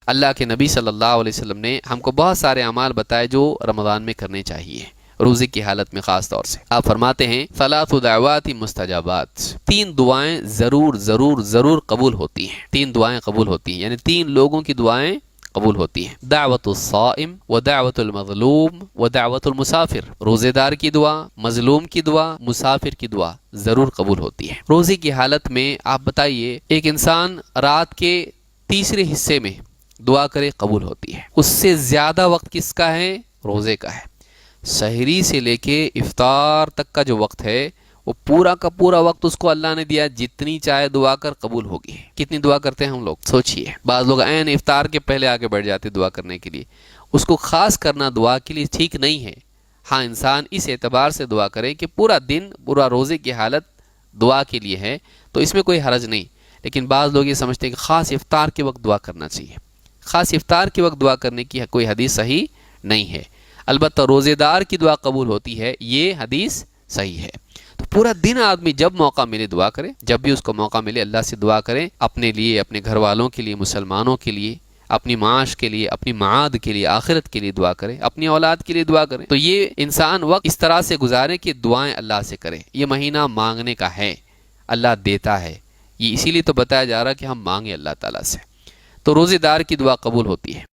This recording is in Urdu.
اللہ کے نبی صلی اللہ علیہ وسلم نے ہم کو بہت سارے اعمال بتائے جو رمضان میں کرنے چاہیے، روزے کی حالت میں خاص طور سے۔ آپ فرماتے ہیں ثلاث دعوات مستجابات، 3 دعائیں ضرور ضرور ضرور قبول ہوتی ہیں، 3 دعائیں قبول ہوتی ہیں، یعنی 3 لوگوں کی دعائیں قبول ہوتی ہیں۔ دعوت الصائم و دعوت المظلوم و دعوت المسافر، روزے دار کی دعا، مظلوم کی دعا، مسافر کی دعا ضرور قبول ہوتی ہے۔ روزے کی حالت میں آپ بتائیے، ایک انسان رات کے تیسرے حصے میں دعا کرے قبول ہوتی ہے، اس سے زیادہ وقت کس کا ہے؟ روزے کا ہے۔ سحری سے لے کے افطار تک کا جو وقت ہے وہ پورا کا پورا وقت اس کو اللہ نے دیا، جتنی چاہے دعا کر قبول ہوگی۔ کتنی دعا کرتے ہیں ہم لوگ؟ سوچئے، بعض لوگ عین افطار کے پہلے آگے بڑھ جاتے دعا کرنے کے لیے، اس کو خاص کرنا دعا کے لیے ٹھیک نہیں ہے۔ ہاں، انسان اس اعتبار سے دعا کرے کہ پورا دن پورا روزے کی حالت دعا کے لیے ہے تو اس میں کوئی حرج نہیں، لیکن بعض لوگ یہ سمجھتے ہیں کہ خاص افطار کے وقت دعا کرنا چاہیے۔ خاص افطار کے وقت دعا کرنے کی کوئی حدیث صحیح نہیں ہے، البتہ روزے دار کی دعا قبول ہوتی ہے، یہ حدیث صحیح ہے۔ تو پورا دن آدمی جب موقع ملے دعا کرے، جب بھی اس کو موقع ملے اللہ سے دعا کرے، اپنے لیے، اپنے گھر والوں کے لیے، مسلمانوں کے لیے، اپنی معاش کے لیے، اپنی معاد کے لیے، آخرت کے لیے دعا کرے، اپنی اولاد کے لیے دعا کرے۔ تو یہ انسان وقت اس طرح سے گزارے کہ دعائیں اللہ سے کرے۔ یہ مہینہ مانگنے کا ہے، اللہ دیتا ہے، یہ اسی لیے تو بتایا جا رہا ہے کہ ہم مانگیں اللہ تعالیٰ سے۔ تو روزے دار کی دعا قبول ہوتی ہے۔